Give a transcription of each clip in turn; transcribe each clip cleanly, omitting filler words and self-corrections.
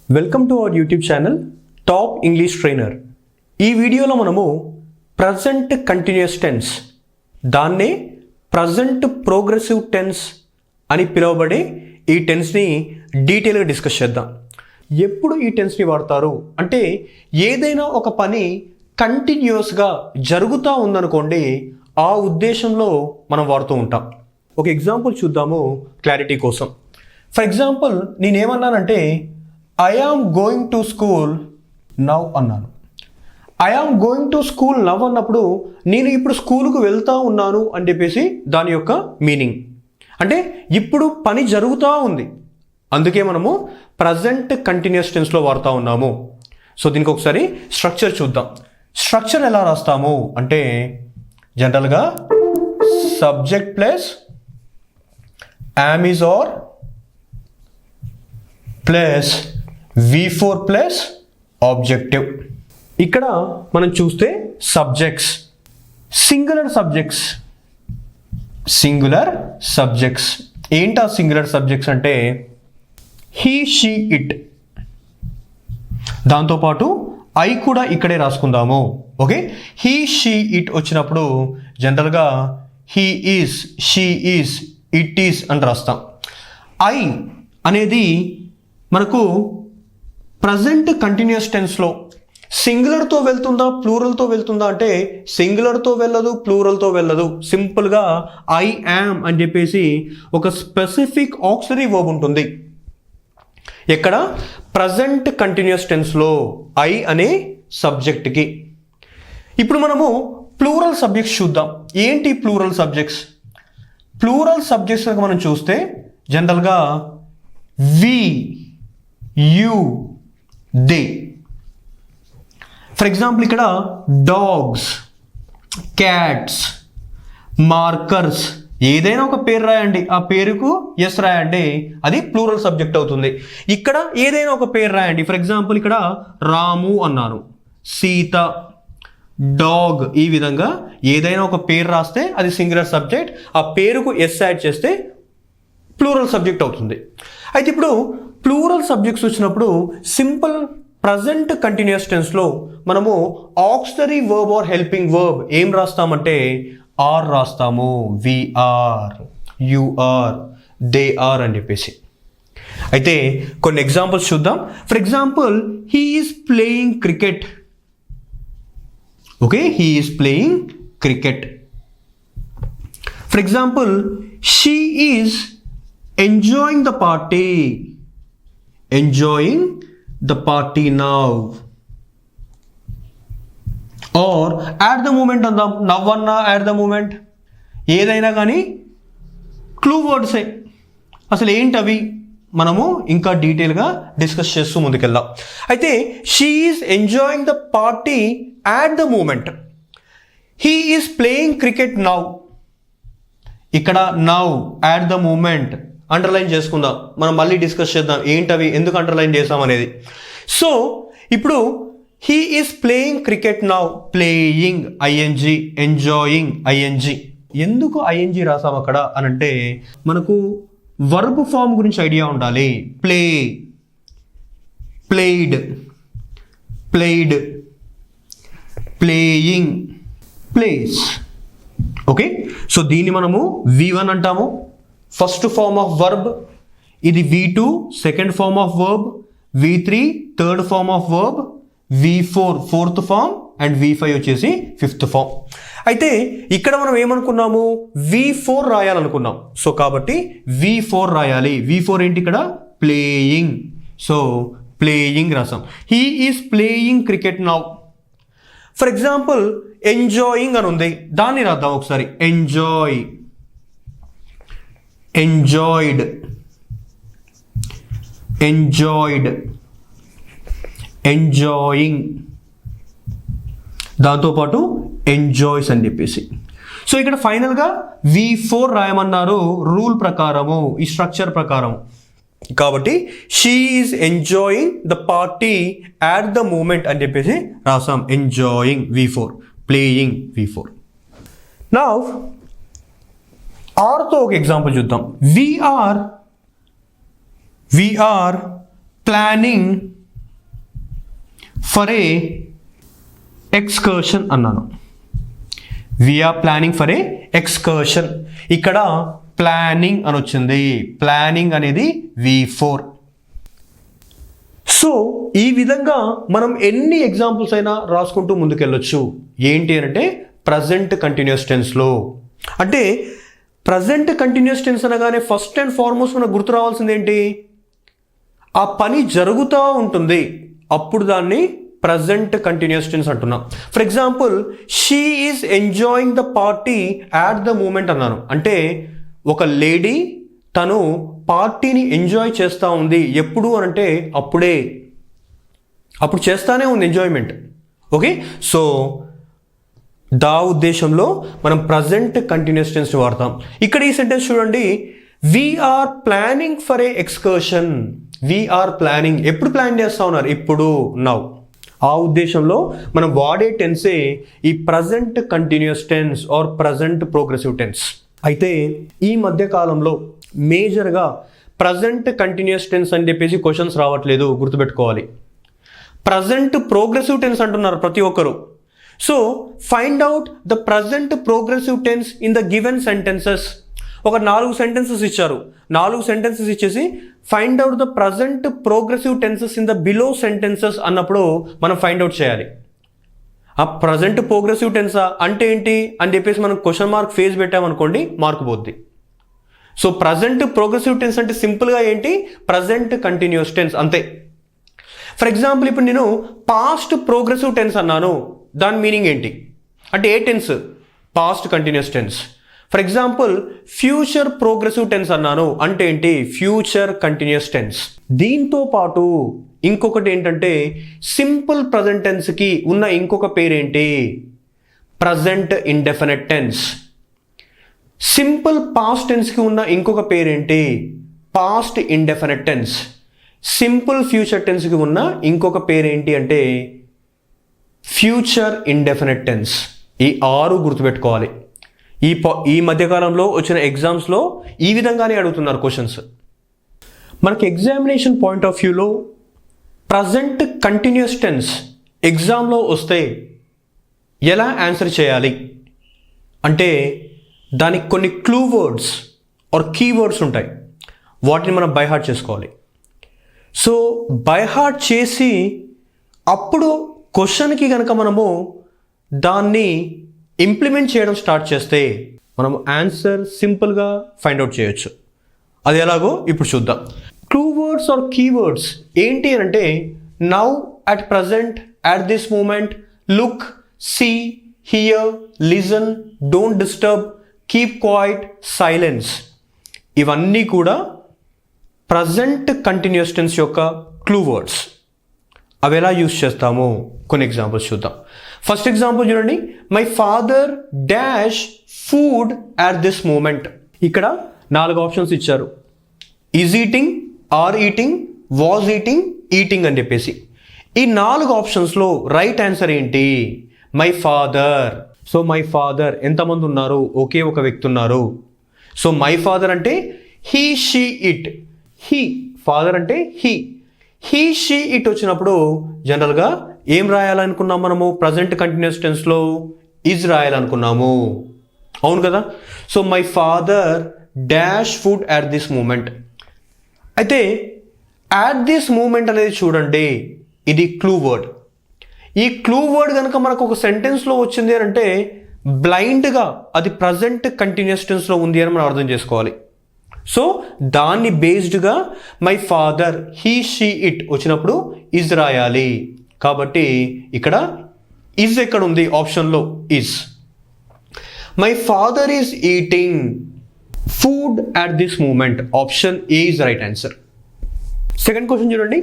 Welcome to our YouTube channel top English trainer. ఈ వీడియోలో మనము ప్రజెంట్ కంటిన్యూస్ టెన్స్, దాన్నే ప్రజెంట్ ప్రోగ్రెసివ్ టెన్స్ అని పిలువబడే ఈ టెన్స్ని డీటెయిల్గా డిస్కస్ చేద్దాం. ఎప్పుడు ఈ టెన్స్ని వాడతారు అంటే, ఏదైనా ఒక పని కంటిన్యూస్గా జరుగుతూ ఉందనుకోండి, ఆ ఉద్దేశంలో మనం వాడుతూ ఉంటాం. ఒక ఎగ్జాంపుల్ చూద్దాము క్లారిటీ కోసం. ఫర్ ఎగ్జాంపుల్ నేనేమన్నానంటే, I am going to school now అన్నాను. I am going to school now అన్నప్పుడు నేను ఇప్పుడు స్కూల్కు వెళ్తా ఉన్నాను అని చెప్పేసి దాని యొక్క మీనింగ్. అంటే ఇప్పుడు పని జరుగుతూ ఉంది, అందుకే మనము ప్రజెంట్ కంటిన్యూస్ టెన్స్లో వాడుతూ ఉన్నాము. సో దీనికి ఒకసారి స్ట్రక్చర్ చూద్దాం. స్ట్రక్చర్ ఎలా రాస్తాము అంటే, జనరల్గా subject plus am is are plus V4 plus objective. ఇక్కడ మనం చూస్తే సబ్జెక్ట్స్, సింగులర్ సబ్జెక్ట్స్. ఏంటా సింగులర్ సబ్జెక్ట్స్ అంటే, హీ, షీ, ఇట్. దాంతోపాటు ఐ కూడా ఇక్కడే రాసుకుందాము. ఓకే, హీ, షీ, ఇట్ వచ్చినప్పుడు జనరల్గా he is, she is, it is అని రాస్తాం. ఐ అనేది మనకు ప్రజెంట్ కంటిన్యూస్ టెన్స్లో సింగులర్తో వెళ్తుందా ప్లూరల్తో వెళ్తుందా అంటే, సింగులర్తో వెళ్ళదు, ప్లూరల్తో వెళ్ళదు. సింపుల్గా ఐ యామ్ అని చెప్పేసి ఒక స్పెసిఫిక్ ఆక్సిలరీ వర్బ్ ఉంటుంది. ఎక్కడ? ప్రజెంట్ కంటిన్యూస్ టెన్స్లో ఐ అనే సబ్జెక్ట్కి. ఇప్పుడు మనము ప్లూరల్ సబ్జెక్ట్స్ చూద్దాం. ఏంటి ప్లూరల్ సబ్జెక్ట్స్? ప్లూరల్ సబ్జెక్ట్స్ మనం చూస్తే జనరల్గా వి, యూ, దే. ఫర్ ఎగ్జాంపుల్ ఇక్కడ డాగ్స్, క్యాట్స్, మార్కర్స్, ఏదైనా ఒక పేరు రాయండి, ఆ పేరుకు ఎస్ రాయండి, అది ప్లూరల్ సబ్జెక్ట్ అవుతుంది. ఇక్కడ ఏదైనా ఒక పేరు రాయండి. ఫర్ ఎగ్జాంపుల్ ఇక్కడ రాము అన్నారు, సీత, డాగ్. ఈ విధంగా ఏదైనా ఒక పేరు రాస్తే అది సింగులర్ సబ్జెక్ట్, ఆ పేరుకు ఎస్ యాడ్ చేస్తే ప్లూరల్ సబ్జెక్ట్ అవుతుంది. అయితే ఇప్పుడు ప్లూరల్ సబ్జెక్ట్స్ వచ్చినప్పుడు సింపుల్ ప్రజెంట్ కంటిన్యూస్ టెన్స్లో మనము auxiliary verb or helping verb ఏం రాస్తామంటే ఆర్ రాస్తాము. We are, you are, they are అని చెప్పేసి. అయితే కొన్ని ఎగ్జాంపుల్స్ చూద్దాం. For example he is playing cricket. Okay, he is playing cricket. For example she is enjoying the party now. or at the moment అందాం. Now అన్నా at the moment, ఏదైనా కానీ clue వర్డ్సే. అసలు ఏంటి అవి మనము ఇంకా డీటెయిల్గా డిస్కస్ చేస్తూ ముందుకెళ్దాం. అయితే she is enjoying the party at the moment. He is playing cricket now. ఇక్కడ now, at the moment underline చేసుకుందాం. మనం మళ్ళీ డిస్కస్ చేద్దాం ఏంటవి, ఎందుకు అండర్లైన్ చేసాం అనేది. సో ఇప్పుడు he is playing cricket now, playing ING, enjoying ING. ఎందుకు ఐఎన్జి రాసాం అక్కడ అని అంటే, మనకు వర్బ్ ఫామ్ గురించి ఐడియా ఉండాలి. Play, played, played, playing, place. Okay, so దీన్ని మనము V1 అంటాము, ఫస్ట్ ఫార్మ్ ఆఫ్ వర్బ్. ఇది V2 second form of verb, V3 third form of verb, V4 fourth form, and V5 వచ్చేసి ఫిఫ్త్ ఫార్మ్. అయితే ఇక్కడ మనం ఏమనుకున్నాము, V4 రాయాలనుకున్నాం. సో కాబట్టి V4 రాయాలి. V4 ఏంటి ఇక్కడ? ప్లేయింగ్. సో ప్లేయింగ్ రాసాం. He is playing cricket now. For example enjoying అని ఉంది, దాన్ని రాద్దాం ఒకసారి. ఎంజాయ్, ఎంజాయిడ్, ఎంజాయిడ్, ఎంజాయింగ్, దాంతోపాటు ఎంజాయ్స్ అని చెప్పేసి. సో ఇక్కడ ఫైనల్గా V4 రాయమన్నారు రూల్ ప్రకారము, ఈ స్ట్రక్చర్ ప్రకారం. కాబట్టి she is enjoying the party at the moment అని చెప్పేసి రాసాం. Enjoying V4, playing V4. Now ఆర్తో ఒక ఎగ్జాంపుల్ చూద్దాం. We are planning for a excursion అన్నాను. We are planning for a excursion. ఇక్కడ ప్లానింగ్ అని వచ్చింది. ప్లానింగ్ అనేది V4. సో ఈ విధంగా మనం ఎన్ని ఎగ్జాంపుల్స్ అయినా రాసుకుంటూ ముందుకెళ్ళొచ్చు. ఏంటి అంటే ప్రజెంట్ కంటిన్యూస్ టెన్స్లో. అంటే ప్రజెంట్ కంటిన్యూస్ టెన్స్ అనగానే ఫస్ట్ అండ్ ఫార్మోస్ట్ మనకు గుర్తు రావాల్సింది ఏంటి? ఆ పని జరుగుతూ ఉంటుంది, అప్పుడు దాన్ని ప్రజెంట్ కంటిన్యూస్ టెన్స్ అంటున్నాం. For example, she is enjoying the party at the moment అన్నాను. అంటే ఒక లేడీ తను పార్టీని ఎంజాయ్ చేస్తూ ఉంది. ఎప్పుడు అని అంటే అప్పుడే, అప్పుడు చేస్తానే ఉంది ఎంజాయ్మెంట్. ఓకే, సో దా ఉద్దేశంలో మనం ప్రజెంట్ కంటిన్యూస్ టెన్స్ని వాడతాం. ఇక్కడ ఈ సెంటెన్స్ చూడండి, we are planning for a excursion. We are planning, ఎప్పుడు ప్లాన్ చేస్తూ ఉన్నారు? ఇప్పుడు, నౌ. ఆ ఉద్దేశంలో మనం వాడే టెన్సే ఈ present continuous tense or present progressive tense. అయితే ఈ మధ్య కాలంలో మేజర్గా ప్రజెంట్ కంటిన్యూస్ టెన్స్ అని చెప్పేసి క్వశ్చన్స్ రావట్లేదు, గుర్తుపెట్టుకోవాలి. ప్రజెంట్ ప్రోగ్రెసివ్ టెన్స్ అంటున్నారు ప్రతి ఒక్కరు. So find out the present progressive tense in the given sentences. ఒక 4 సెంటెన్సెస్ ఇచ్చారు. 4 సెంటెన్సెస్ ఇచ్చేసి find out the present progressive tenses in the below sentences అన్నప్పుడు మనం ఫైండ్ అవుట్ చేయాలి. ఆ ప్రజెంట్ ప్రోగ్రెసివ్ టెన్సా అంటే ఏంటి అని చెప్పేసి మనం క్వశ్చన్ మార్క్ ఫేస్ పెట్టామనుకోండి, మార్క్ పోద్ది. సో ప్రజెంట్ ప్రోగ్రెసివ్ టెన్స్ అంటే సింపుల్గా ఏంటి? ప్రజెంట్ కంటిన్యూస్ టెన్స్, అంతే. ఫర్ ఎగ్జాంపుల్, ఇప్పుడు నేను పాస్ట్ ప్రోగ్రెసివ్ టెన్స్ అన్నాను, దాని మీనింగ్ ఏంటి అంటే ఏ tense? Past continuous tense. For example, future progressive tense అన్నాను అంటే ఏంటి? Future continuous tense. దీంతో పాటు ఇంకొకటి ఏంటంటే సింపుల్ ప్రజెంట్ టెన్స్కి ఉన్న ఇంకొక పేరేంటి? Present indefinite tense. Simple past టెన్స్కి ఉన్న ఇంకొక పేరేంటి? Past indefinite tense. Simple future టెన్స్కి ఉన్న ఇంకొక పేరేంటి అంటే ఫ్యూచర్ ఇండెఫినెట్ టెన్స్. ఈ 6 గుర్తుపెట్టుకోవాలి. ఈ మధ్యకాలంలో వచ్చిన ఎగ్జామ్స్లో ఈ విధంగానే అడుగుతున్నారు క్వశ్చన్స్. మనకి ఎగ్జామినేషన్ పాయింట్ ఆఫ్ వ్యూలో ప్రజెంట్ కంటిన్యూస్ టెన్స్ ఎగ్జామ్లో వస్తే ఎలా ఆన్సర్ చేయాలి అంటే దానికి కొన్ని క్లూ వర్డ్స్ ఆర్ కీవర్డ్స్ ఉంటాయి. వాటిని మనం బై హార్ట్ చేసుకోవాలి. సో బై హార్ట్ చేసి అప్పుడు క్వశ్చన్కి కనుక మనము దాన్ని ఇంప్లిమెంట్ చేయడం స్టార్ట్ చేస్తే మనం ఆన్సర్ సింపుల్గా ఫైండ్ అవుట్ చేయొచ్చు. అది ఎలాగో ఇప్పుడు చూద్దాం. క్లూ వర్డ్స్ ఆర్ కీవర్డ్స్ ఏంటి అంటే now, at present, at this moment, look, see, here, listen, don't disturb, keep quiet, silence. ఇవన్నీ కూడా ప్రజెంట్ కంటిన్యూస్ టెన్స్ యొక్క క్లూ వర్డ్స్. అవి ఎలా యూస్ చేస్తామో కొన్ని ఎగ్జాంపుల్స్ చూద్దాం. ఫస్ట్ ఎగ్జాంపుల్ చూడండి, my father dash food at this moment. ఇక్కడ 4 ఆప్షన్స్ ఇచ్చారు. Is eating, are eating, was eating, eating అని చెప్పేసి. ఈ 4 ఆప్షన్స్లో రైట్ ఆన్సర్ ఏంటి? My father. So my father ఎంతమంది ఉన్నారు? ఒకే ఒక వ్యక్తి ఉన్నారు. సో మై ఫాదర్ అంటే he, she, it. He, father అంటే హీ. హీ, షీ, ఇట్ వచ్చినప్పుడు జనరల్గా ఏం రాయాలనుకున్నాం మనము? ప్రజెంట్ కంటిన్యూస్ టెన్స్లో ఈజ్ రాయాలనుకున్నాము, అవును కదా. So my father dash food at this moment. అయితే అట్ దిస్ మూమెంట్ అనేది చూడండి, ఇది క్లూ వర్డ్. ఈ క్లూ వర్డ్ కనుక మనకు ఒక సెంటెన్స్లో వచ్చింది అని అంటే బ్లైండ్గా అది ప్రజెంట్ కంటిన్యూస్ టెన్స్లో ఉంది అని మనం అర్థం చేసుకోవాలి. సో దాన్ని బేస్డ్గా my father, he, she, it వచ్చినప్పుడు ఈజ్ రాయాలి. కాబట్టి ఇక్కడ ఈజ్ ఎక్కడ ఉంది? ఆప్షన్లో is. My father is eating food at this moment. Option A is right answer. Second question చూడండి,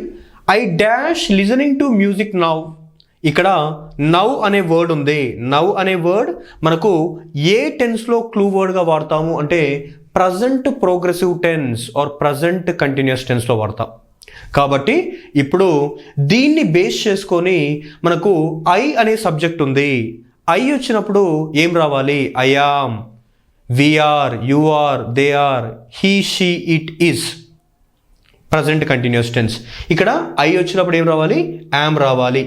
I dash listening to music now. ఇక్కడ నౌ అనే వర్డ్ ఉంది. నౌ అనే వర్డ్ మనకు ఏ టెన్స్లో క్లూ వర్డ్గా వాడతాము అంటే present progressive tense or present continuous టెన్స్లో వాడతాం. కాబట్టి ఇప్పుడు దీన్ని బేస్ చేసుకొని మనకు ఐ అనే సబ్జెక్ట్ ఉంది. ఐ వచ్చినప్పుడు ఏం రావాలి? I am, we are, you are, they are, he, she, it, is. Present continuous tense. ఇక్కడ ఐ వచ్చినప్పుడు ఏం రావాలి? యామ్ రావాలి.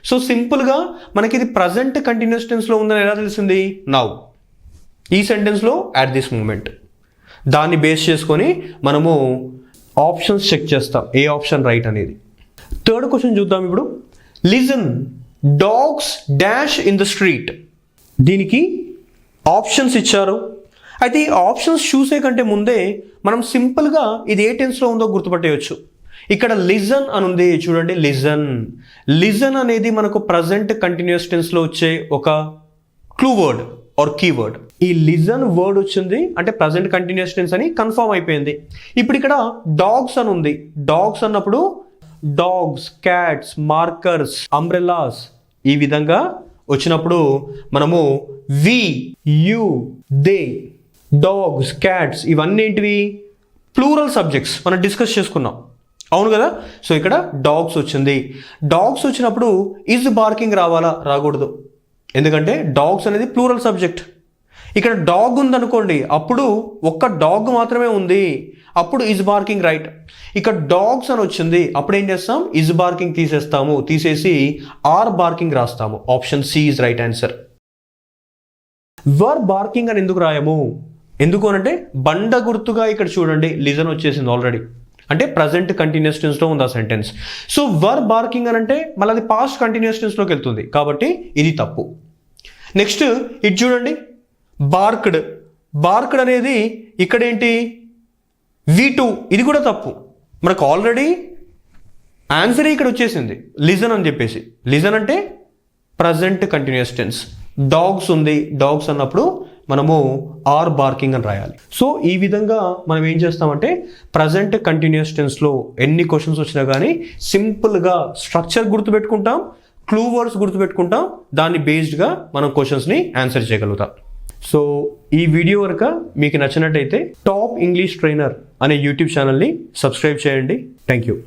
సో సింపుల్గా మనకి ఇది ప్రజెంట్ కంటిన్యూస్ టెన్స్లో ఉందని ఎలా తెలిసింది? నౌ, ఈ సెంటెన్స్లో అట్ దిస్ మూమెంట్. దాన్ని బేస్ చేసుకొని మనము ఆప్షన్స్ చెక్ చేస్తాం, ఏ ఆప్షన్ రైట్ అనేది. థర్డ్ క్వశ్చన్ చూద్దాం ఇప్పుడు. Listen, dogs dash in the street. దీనికి ఆప్షన్స్ ఇచ్చారు. అయితే ఈ ఆప్షన్స్ చూసే కంటే ముందే మనం సింపుల్గా ఇది ఏ టెన్స్లో ఉందో గుర్తుపట్టేయచ్చు. ఇక్కడ లిజన్ అని ఉంది చూడండి, లిజన్ అనేది మనకు ప్రజెంట్ కంటిన్యూస్ టెన్స్లో వచ్చే ఒక క్లూ వర్డ్ ఆర్ కీవర్డ్. ఈ లిజన్ వర్డ్ వచ్చింది అంటే ప్రజెంట్ కంటిన్యూస్ టెన్స్ అని కన్ఫర్మ్ అయిపోయింది. ఇప్పుడు ఇక్కడ డాగ్స్ అని ఉంది. డాగ్స్ అన్నప్పుడు డాగ్స్, క్యాట్స్, మార్కర్స్, అంబ్రెల్లాస్ ఈ విధంగా వచ్చినప్పుడు మనము వి, యు, దే, డాగ్స్, క్యాట్స్ ఇవన్నీ ఏంటివి? ప్లూరల్ సబ్జెక్ట్స్ మనం డిస్కస్ చేసుకున్నాం, అవును కదా. సో ఇక్కడ డాగ్స్ వచ్చింది. డాగ్స్ వచ్చినప్పుడు ఈజ్ బార్కింగ్ రావాలా? రాకూడదు, ఎందుకంటే డాగ్స్ అనేది ప్లూరల్ సబ్జెక్ట్. ఇక్కడ డాగ్ ఉందనుకోండి, అప్పుడు ఒక్క డాగ్ మాత్రమే ఉంది, అప్పుడు ఈజ్ బార్కింగ్ రైట్. ఇక్కడ డాగ్స్ అని వచ్చింది, అప్పుడు ఏం చేస్తాం? ఈజ్ బార్కింగ్ తీసేస్తాము, తీసేసి ఆర్ బార్కింగ్ రాస్తాము. Option C is right answer. Were barking అని ఎందుకు రాయము? ఎందుకు అనంటే బండ గుర్తుగా ఇక్కడ చూడండి లిజన్ వచ్చేసింది ఆల్రెడీ, అంటే ప్రజెంట్ కంటిన్యూస్ టెన్స్లో ఉంది ఆ సెంటెన్స్. సో వర్ బార్కింగ్ అని అంటే మళ్ళీ అది పాస్ట్ కంటిన్యూస్ టెన్స్లోకి వెళ్తుంది, కాబట్టి ఇది తప్పు. నెక్స్ట్ ఇది చూడండి, బార్క్డ్ అనేది ఇక్కడ ఏంటి? V2, ఇది కూడా తప్పు. మనకు ఆల్రెడీ ఆన్సర్ ఇక్కడ వచ్చేసింది లిజన్ అని చెప్పేసి. లిజన్ అంటే ప్రజెంట్ కంటిన్యూస్ టెన్స్. డాగ్స్ ఉంది, డాగ్స్ అన్నప్పుడు మనము ఆర్ బార్కింగ్ అని రాయాలి. సో ఈ విధంగా మనం ఏం చేస్తామంటే ప్రజెంట్ కంటిన్యూస్ టెన్స్లో ఎన్ని క్వశ్చన్స్ వచ్చినా కానీ సింపుల్గా స్ట్రక్చర్ గుర్తుపెట్టుకుంటాం, క్లూ వర్డ్స్ గుర్తుపెట్టుకుంటాం, దాన్ని బేస్డ్గా మనం క్వశ్చన్స్ని ఆన్సర్ చేయగలుగుతాం. సో ఈ వీడియో కనుక మీకు నచ్చినట్టయితే టాప్ ఇంగ్లీష్ ట్రైనర్ అనే యూట్యూబ్ ఛానల్ని సబ్స్క్రైబ్ చేయండి. Thank you.